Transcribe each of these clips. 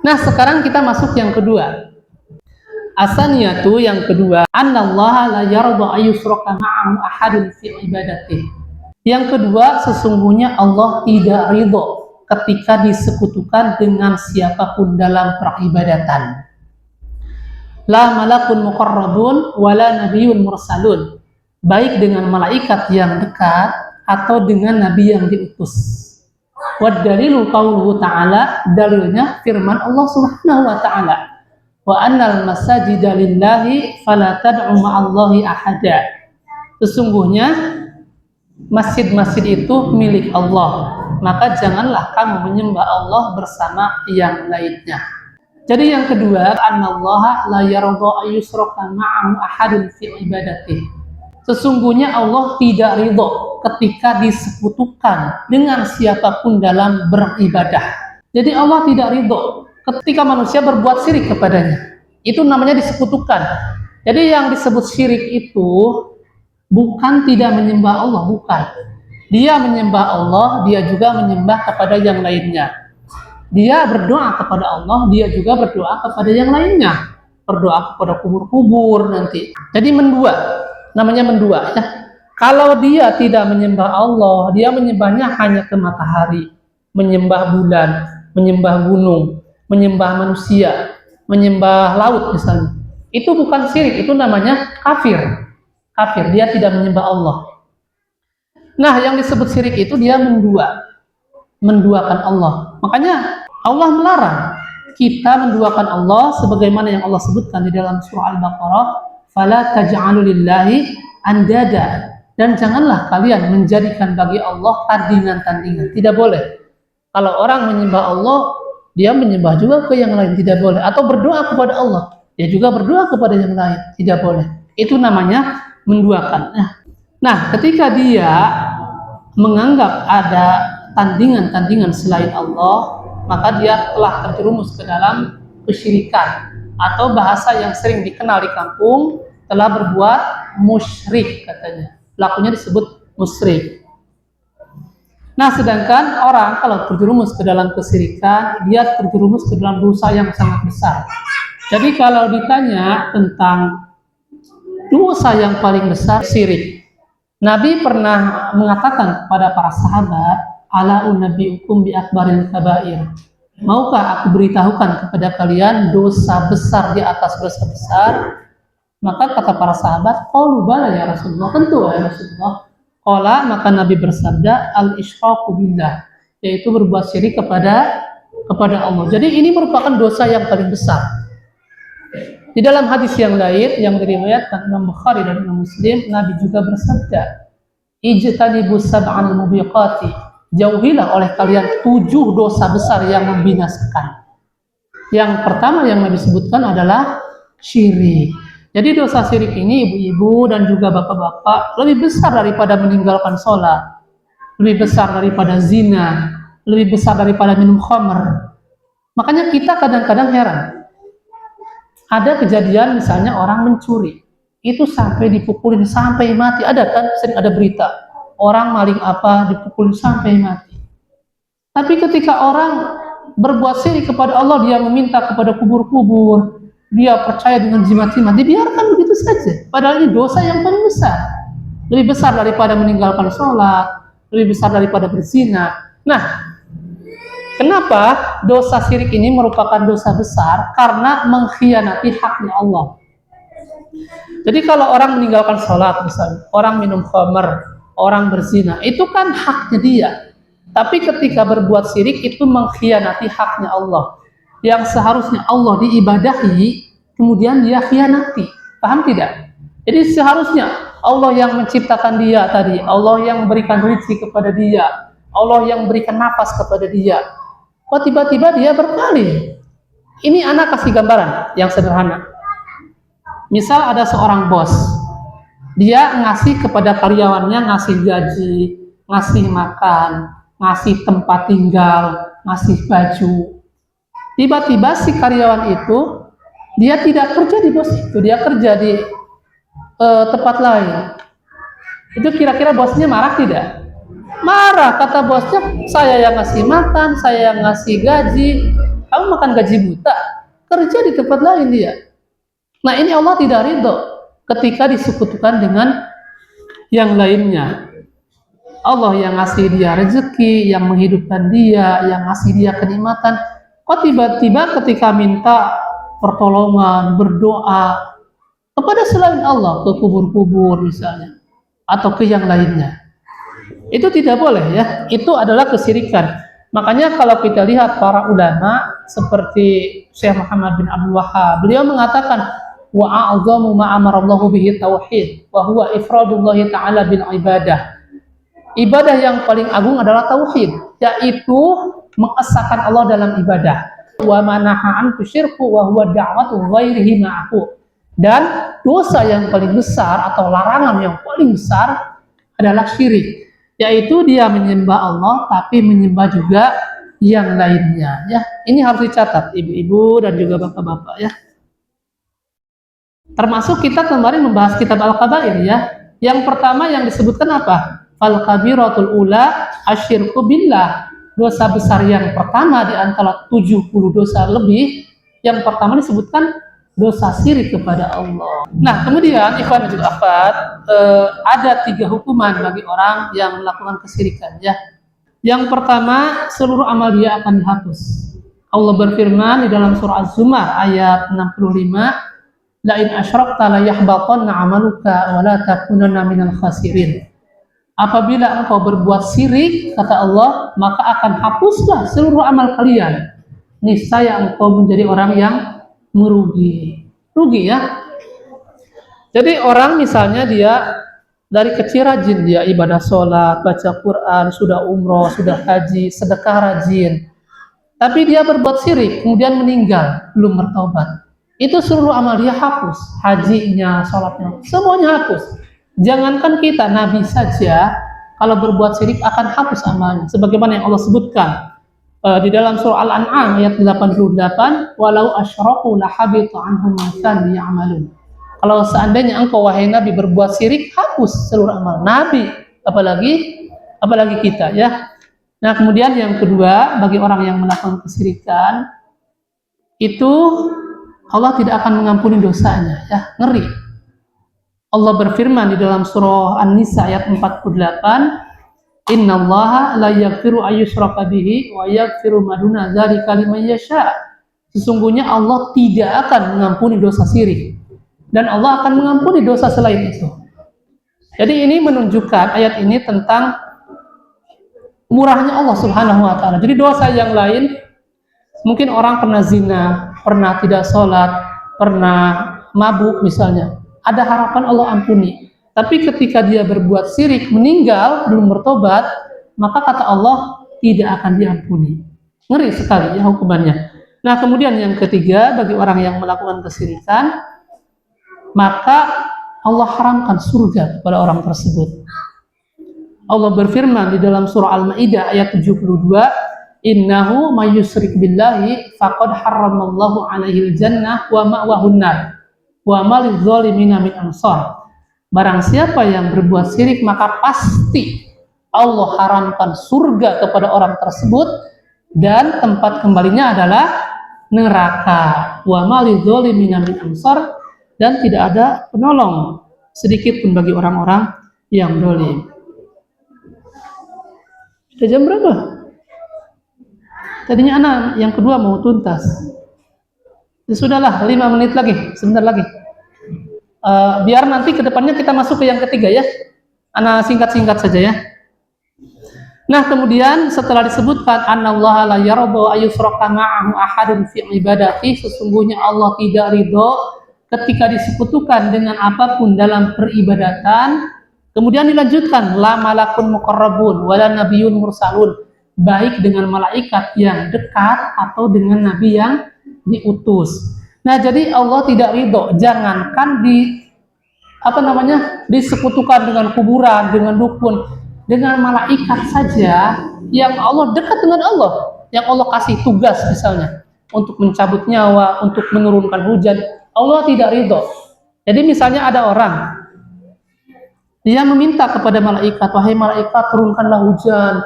Nah, sekarang kita masuk yang kedua. Asaniyatu yang kedua, annallaha la yarda ayyushraka ma'ahu ahadun fi ibadatihi. Yang kedua, sesungguhnya Allah tidak ridho ketika disekutukan dengan siapapun dalam peribadatan. La malakun muqarrabun wala nabiyyun mursalun. Baik dengan malaikat yang dekat atau dengan nabi yang diutus. Wa dalilu qauluhu ta'ala, dalilnya firman Allah Subhanahu wa ta'ala. Wa annal masajida lillahi fala tad'u ma'allahi ahada. Sesungguhnya masjid-masjid itu milik Allah, maka janganlah kamu menyembah Allah bersama yang lainnya. Jadi yang kedua, annallaha la yarda ayyushraka ma'ahu ahadun fi ibadatihi. Sesungguhnya Allah tidak ridho ketika disekutukan dengan siapapun dalam beribadah. Jadi Allah tidak ridho ketika manusia berbuat syirik kepadanya. Itu namanya disekutukan. Jadi yang disebut syirik itu bukan tidak menyembah Allah, bukan. Dia menyembah Allah, dia juga menyembah kepada yang lainnya. Dia berdoa kepada Allah, dia juga berdoa kepada yang lainnya. Berdoa kepada kubur-kubur nanti. Jadi mendua, namanya mendua ya. Kalau dia tidak menyembah Allah, dia menyembahnya hanya ke matahari, menyembah bulan, menyembah gunung, menyembah manusia, menyembah laut misalnya. Itu bukan syirik, itu namanya kafir. Kafir, dia tidak menyembah Allah. Nah, yang disebut syirik itu dia menduakan Allah. Makanya Allah melarang kita menduakan Allah sebagaimana yang Allah sebutkan di dalam surah Al-Baqarah, fala taj'alu lillahi andada. Dan janganlah kalian menjadikan bagi Allah tandingan-tandingan. Tidak boleh. Kalau orang menyembah Allah, dia menyembah juga ke yang lain, tidak boleh. Atau berdoa kepada Allah, dia juga berdoa kepada yang lain, tidak boleh. Itu namanya menduakan. Nah, ketika dia menganggap ada tandingan-tandingan selain Allah, maka dia telah terjerumus ke dalam kesyirikan, atau bahasa yang sering dikenal di kampung, telah berbuat musyrik katanya. Pelakunya disebut musyrik. Nah, sedangkan orang kalau terjerumus ke dalam kesyirikan, dia terjerumus ke dalam dosa yang sangat besar. Jadi kalau ditanya tentang dosa yang paling besar, syirik. Nabi pernah mengatakan kepada para sahabat, ala unabbiukum bi akbaril kabair. Maukah aku beritahukan kepada kalian dosa besar di atas dosa besar? Maka kata para sahabat, qalu bala ya Rasulullah, tentu ya Rasulullah. Qala, maka Nabi bersabda, al-isyraku billah, yaitu berbuat syirik kepada Allah. Jadi ini merupakan dosa yang paling besar. Di dalam hadis yang lain yang diriwayatkan Imam Bukhari dan Imam Muslim, Nabi juga bersabda, ijtanibus sab'al mubiqati, jauhilah oleh kalian 7 dosa besar yang membinasakan. Yang pertama yang Nabi sebutkan adalah syirik. Jadi dosa syirik ini, ibu-ibu dan juga bapak-bapak, lebih besar daripada meninggalkan sholat, lebih besar daripada zina, lebih besar daripada minum khamr. Makanya kita kadang-kadang heran. Ada kejadian misalnya orang mencuri, itu sampai dipukulin sampai mati. Ada kan, sering ada berita, orang maling apa dipukulin sampai mati. Tapi ketika orang berbuat syirik kepada Allah, dia meminta kepada kubur-kubur, dia percaya dengan jimat-jimat, dibiarkan begitu saja. Padahal ini dosa yang paling besar. Lebih besar daripada meninggalkan sholat, lebih besar daripada berzina. Nah, kenapa dosa syirik ini merupakan dosa besar? Karena mengkhianati haknya Allah. Jadi kalau orang meninggalkan sholat misalnya, orang minum khamr, orang berzina, itu kan haknya dia. Tapi ketika berbuat syirik itu mengkhianati haknya Allah. Yang seharusnya Allah diibadahi, kemudian dia khianati. Paham tidak? Jadi seharusnya Allah yang menciptakan dia tadi, Allah yang memberikan rezeki kepada dia, Allah yang memberikan nafas kepada dia. Kok tiba-tiba dia berpaling? Ini anak kasih gambaran yang sederhana. Misal ada seorang bos, dia ngasih kepada karyawannya, ngasih gaji, ngasih makan, ngasih tempat tinggal, ngasih baju. Tiba-tiba si karyawan itu, dia tidak kerja di bos itu, dia kerja di tempat lain. Itu kira-kira bosnya marah tidak? Marah, kata bosnya, saya yang ngasih makan, saya yang ngasih gaji, Kamu makan gaji buta, kerja di tempat lain dia. Nah ini Allah tidak ridho ketika disekutukan dengan yang lainnya. Allah yang ngasih dia rezeki, yang menghidupkan dia, yang ngasih dia kenikmatan. Kok tiba-tiba ketika minta pertolongan, berdoa kepada selain Allah, ke kubur-kubur misalnya, atau ke yang lainnya. Itu tidak boleh ya, itu adalah kesyirikan. Makanya kalau kita lihat para ulama seperti Syekh Muhammad bin Abdul Wahhab, beliau mengatakan wa a'zamu ma amarallahu bihi tauhid wa huwa ifradullah ta'ala bil ibadah. Ibadah yang paling agung adalah tauhid, yaitu mengesahkan Allah dalam ibadah. Wa manahaan tusyirku wa huwa da'watu ghairihi ma'ahu. Dan dosa yang paling besar atau larangan yang paling besar adalah syirik, yaitu dia menyembah Allah tapi menyembah juga yang lainnya ya. Ini harus dicatat ibu-ibu dan juga bapak-bapak ya. Termasuk kita kemarin membahas kitab Al-Kabair ya. Yang pertama yang disebutkan apa? Al-kabiratul ula asyirku billah. Dosa besar yang pertama di antara 70 dosa lebih, yang pertama disebutkan dosa syirik kepada Allah. Nah, kemudian ikhwan dan juga akhwat, ada 3 hukuman bagi orang yang melakukan kesyirikan ya. Yang pertama, seluruh amal dia akan dihapus. Allah berfirman di dalam surah Az-Zumar ayat 65, la in asyrakta la yahbatanna 'amaluka wa la takunanna minal khasirin. Apabila engkau berbuat syirik, kata Allah, maka akan hapuslah seluruh amal kalian. Niscaya engkau menjadi orang yang merugi. Rugi ya. Jadi orang misalnya dia dari kecil rajin, dia ibadah sholat, baca Quran, sudah umroh, sudah haji, sedekah rajin. Tapi dia berbuat syirik, kemudian meninggal, belum bertaubat. Itu seluruh amal dia hapus. Hajinya, sholatnya, semuanya hapus. Jangankan kita, Nabi saja kalau berbuat syirik akan hapus amalnya. Sebagaimana yang Allah sebutkan di dalam surah Al-An'am ayat 88, walau asyraku lahabitu anhum ma kanu ya'malun. Kalau seandainya engkau wahai Nabi berbuat syirik, hapus seluruh amal Nabi, apalagi kita ya. Nah, kemudian yang kedua, bagi orang yang melakukan kesyirikan itu Allah tidak akan mengampuni dosanya ya, ngeri. Allah berfirman di dalam surah An-Nisa ayat 48, innallaha la yaghfiru ayyushraka bihi wa yaghfiru ma duna dzalika liman yasha. Sesungguhnya Allah tidak akan mengampuni dosa syirik dan Allah akan mengampuni dosa selain itu. Jadi ini menunjukkan ayat ini tentang murahnya Allah Subhanahu wa taala. Jadi dosa yang lain, mungkin orang pernah zina, pernah tidak sholat, pernah mabuk misalnya, ada harapan Allah ampuni. Tapi ketika dia berbuat syirik, meninggal, belum bertobat, maka kata Allah tidak akan diampuni. Ngeri sekali ya hukumannya. Nah, kemudian yang ketiga, bagi orang yang melakukan kesyirikan, maka Allah haramkan surga kepada orang tersebut. Allah berfirman di dalam surah Al-Maidah ayat 72, innahu may yusyrik billahi faqad harramallahu 'alaihil jannah wa ma'wahun nar wa malil zalimina min ansar. Barang siapa yang berbuat syirik, maka pasti Allah haramkan surga kepada orang tersebut dan tempat kembalinya adalah neraka. Wa malil zalimina min ansar, dan tidak ada penolong sedikit pun bagi orang-orang yang zalim. Sudah jam berapa? Tadinya anak yang kedua mau tuntas. Ya sudahlah, 5 menit lagi, sebentar lagi. Biar nanti kedepannya kita masuk ke yang ketiga ya. Anak singkat-singkat saja ya. Nah, kemudian setelah disebutkan annallaha la yarda ayyushraka ma'ahu ahadun fi ibadati, sesungguhnya Allah tidak ridho ketika disekutukan dengan apapun dalam peribadatan. Kemudian dilanjutkan la malakun muqarrabun wala nabiyyun mursalun, baik dengan malaikat yang dekat atau dengan nabi yang diutus. Nah, jadi Allah tidak ridho, jangankan disekutukan dengan kuburan, dengan dukun, dengan malaikat saja yang Allah dekat dengan Allah, yang Allah kasih tugas misalnya untuk mencabut nyawa, untuk menurunkan hujan, Allah tidak ridho. Jadi misalnya ada orang dia meminta kepada malaikat, wahai malaikat turunkanlah hujan,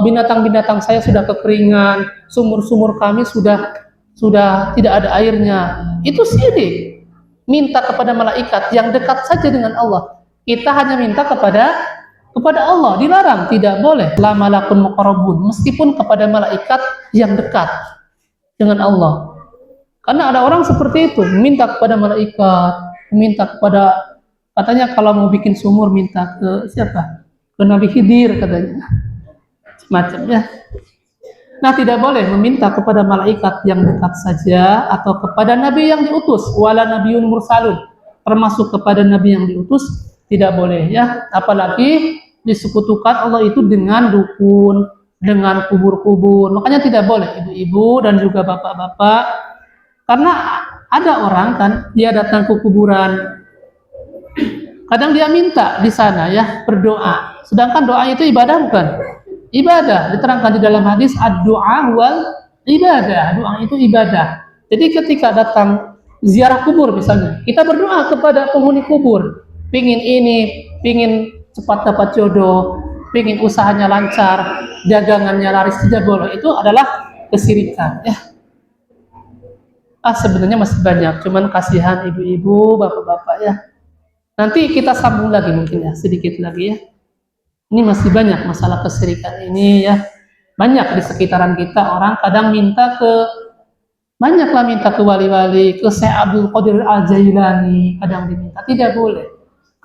binatang-binatang saya sudah kekeringan, sumur-sumur kami sudah tidak ada airnya. Itu syirik. Minta kepada malaikat yang dekat saja dengan Allah. Kita hanya minta kepada Allah, dilarang, tidak boleh la malakun muqarrabun, meskipun kepada malaikat yang dekat dengan Allah. Karena ada orang seperti itu, minta kepada malaikat, minta kepada, katanya kalau mau bikin sumur minta ke siapa? Ke Nabi Khidir katanya. Macam ya. Nah, tidak boleh meminta kepada malaikat yang dekat saja atau kepada nabi yang diutus, wala nabiyun mursalun, termasuk kepada nabi yang diutus tidak boleh ya. Apalagi disekutukan Allah itu dengan dukun, dengan kubur-kubur. Makanya tidak boleh ibu-ibu dan juga bapak-bapak, karena ada orang kan dia datang ke kuburan, kadang dia minta di sana ya, berdoa, sedangkan doa itu ibadah bukan? Ibadah. Diterangkan di dalam hadis ad-du'a wal ibadah. Doa itu ibadah. Jadi ketika datang ziarah kubur misalnya, kita berdoa kepada penghuni kubur, pingin cepat dapat jodoh, pingin usahanya lancar, dagangannya laris, tidak boleh. Itu adalah kesyirikan ya. Sebenarnya masih banyak, cuman kasihan ibu-ibu, bapak-bapak ya. Nanti kita sambung lagi mungkin ya, sedikit lagi ya. Ini masih banyak masalah kesyirikan ini ya. Banyak di sekitaran kita orang kadang minta ke wali-wali, ke Syekh Abdul Qadir Al-Jailani, kadang diminta. Tidak boleh.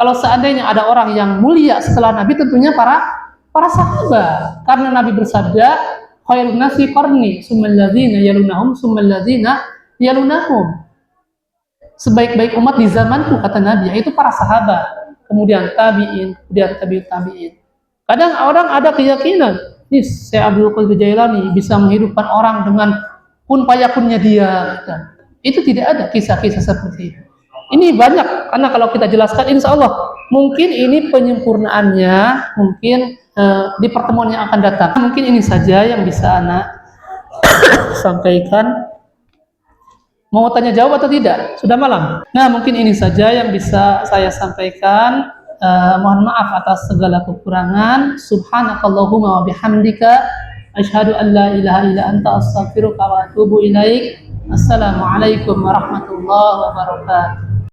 Kalau seandainya ada orang yang mulia setelah Nabi, tentunya para sahabat. Karena Nabi bersabda, khairun nasi qarni, summal ladzina yalunahum, summal ladzina yalunahum. Sebaik-baik umat di zamanku, kata Nabi, yaitu para sahabat, kemudian tabi'in, kemudian tabi'in. Kadang orang ada keyakinan, nih Syekh Abdul Qadir Jailani bisa menghidupkan orang dengan kun payakunnya dia. Itu tidak ada kisah-kisah seperti itu. Ini banyak, karena kalau kita jelaskan, insya Allah mungkin ini penyempurnaannya, mungkin di pertemuan yang akan datang. Mungkin ini saja yang bisa anak sampaikan. Mau tanya jawab atau tidak? Sudah malam. Nah, mungkin ini saja yang bisa saya sampaikan. Mohon maaf atas segala kekurangan. Subhanakallahumma wa bihamdika asyhadu an la ilaha illa anta astaghfiruka wa atubu ilaik. Assalamualaikum warahmatullahi wabarakatuh.